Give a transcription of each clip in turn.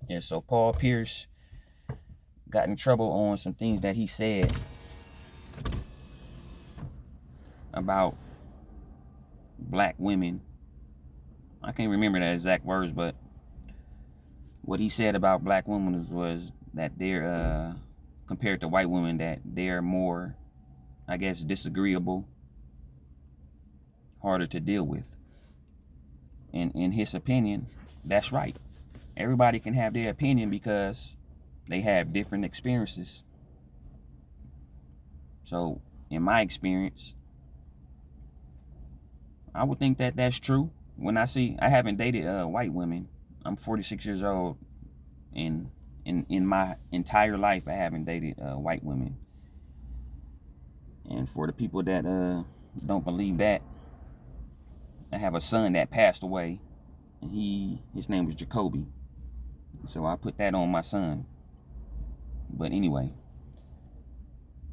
Yeah, so Paul Pierce got in trouble on some things that he said about black women. I can't remember the exact words, but what he said about black women was that they're compared to white women, that they're more, I guess, disagreeable, harder to deal with. And in his opinion, that's right. Everybody can have their opinion because they have different experiences. So, in my experience, I would think that that's true. When I haven't dated white women. I'm 46 years old, and in my entire life, I haven't dated white women. And for the people that don't believe that, I have a son that passed away, and his name was Jacoby. So I put that on my son. But anyway,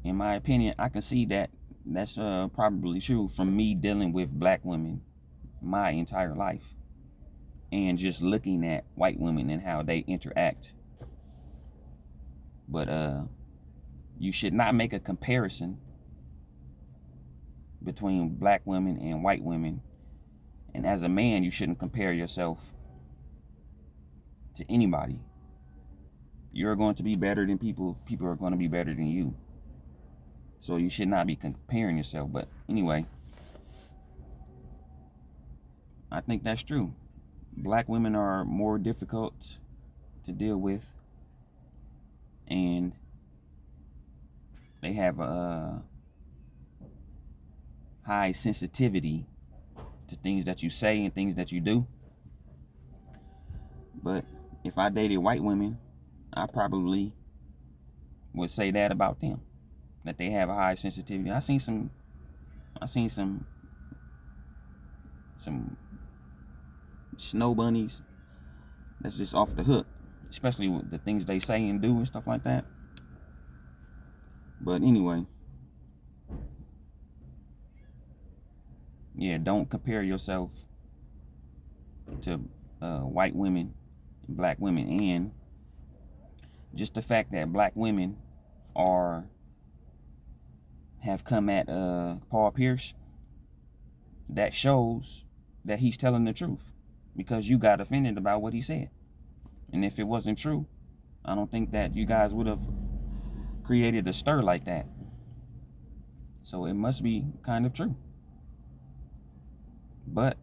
in my opinion, I can see that that's probably true from me dealing with black women my entire life, and just looking at white women and how they interact. But you should not make a comparison between black women and white women. And as a man, you shouldn't compare yourself to anybody. You're going to be better than people. People are going to be better than you. So you should not be comparing yourself. But anyway, I think that's true. Black women are more difficult to deal with, and they have a high sensitivity to things that you say and things that you do. But if I dated white women, I probably would say that about them, that they have a high sensitivity. I seen some snow bunnies that's just off the hook, especially with the things they say and do and stuff like that. But anyway, yeah, don't compare yourself to white women and black women. And just the fact that black women are have come at Paul Pierce, that shows that he's telling the truth, because you got offended about what he said. And if it wasn't true, I don't think that you guys would have created a stir like that. So it must be kind of true. But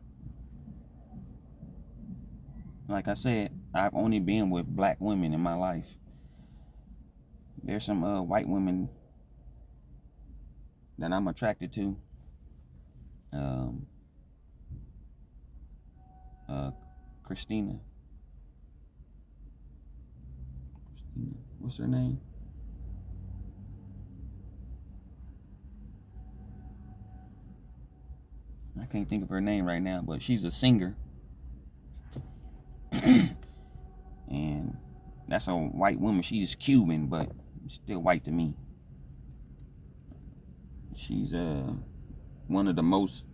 like I said, I've only been with black women in my life. There's some white women that I'm attracted to. Um, Christina. What's her name? I can't think of her name right now, but she's a singer. And that's a white woman. She's Cuban, but still white to me. She's one of the most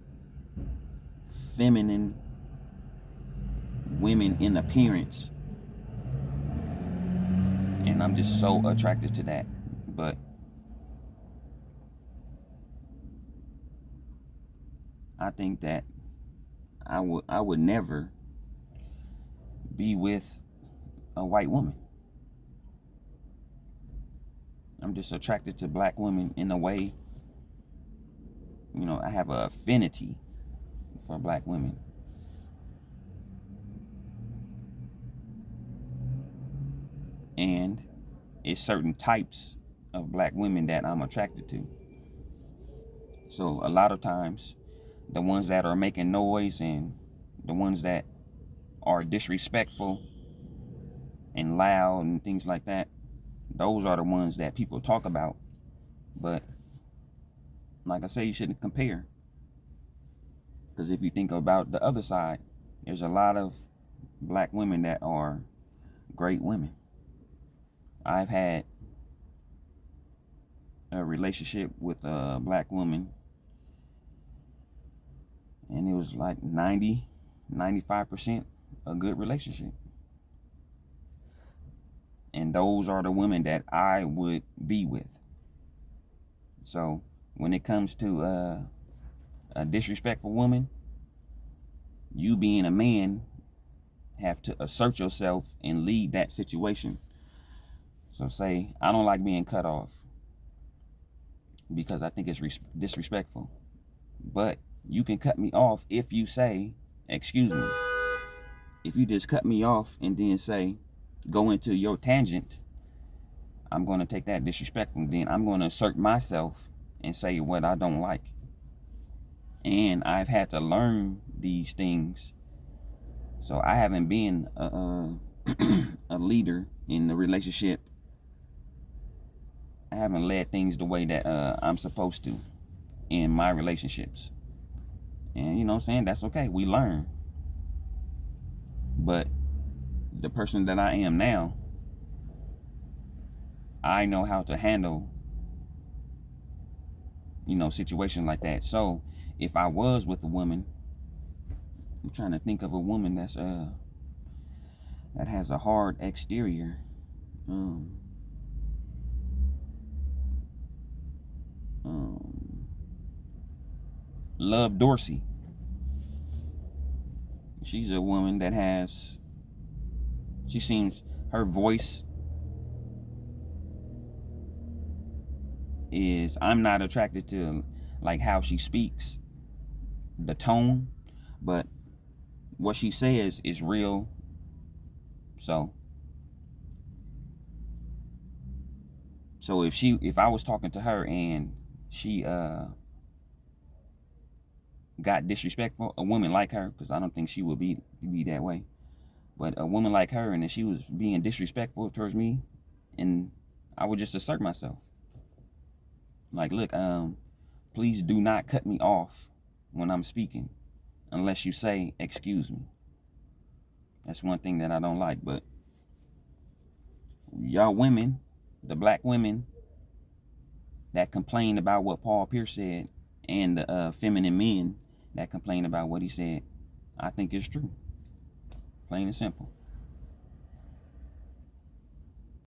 feminine women in appearance, and I'm just so attracted to that. But I think that I would never be with a white woman. I'm just attracted to black women in a way. You know, I have an affinity for black women. And it's certain types of black women that I'm attracted to. So a lot of times, the ones that are making noise and the ones that are disrespectful and loud and things like that, those are the ones that people talk about. But like I say, you shouldn't compare. Because if you think about the other side, there's a lot of black women that are great women. I've had a relationship with a black woman, and it was like 90, 95% a good relationship. And those are the women that I would be with. So when it comes to a disrespectful woman, you being a man have to assert yourself and lead that situation. So say, I don't like being cut off because I think it's disrespectful. But you can cut me off if you say, excuse me. If you just cut me off and then say, go into your tangent, I'm going to take that disrespectful. Then I'm going to assert myself and say what I don't like. And I've had to learn these things. So I haven't been a leader in the relationship. I haven't led things the way that I'm supposed to in my relationships. And you know what I'm saying? That's okay. We learn. But the person that I am now, I know how to handle, situations like that. So if I was with a woman, I'm trying to think of a woman that has a hard exterior. Love Dorsey. She's a woman that she seems, her voice is, I'm not attracted to like how she speaks, the tone, but what she says is real. So if I was talking to her and she got disrespectful, a woman like her, because I don't think she would be that way, but a woman like her, and if she was being disrespectful towards me, and I would just assert myself. Like, look, please do not cut me off when I'm speaking unless you say, excuse me. That's one thing that I don't like. But y'all women, the black women that complain about what Paul Pierce said, and the feminine men that complain about what he said, I think it's true. Plain and simple.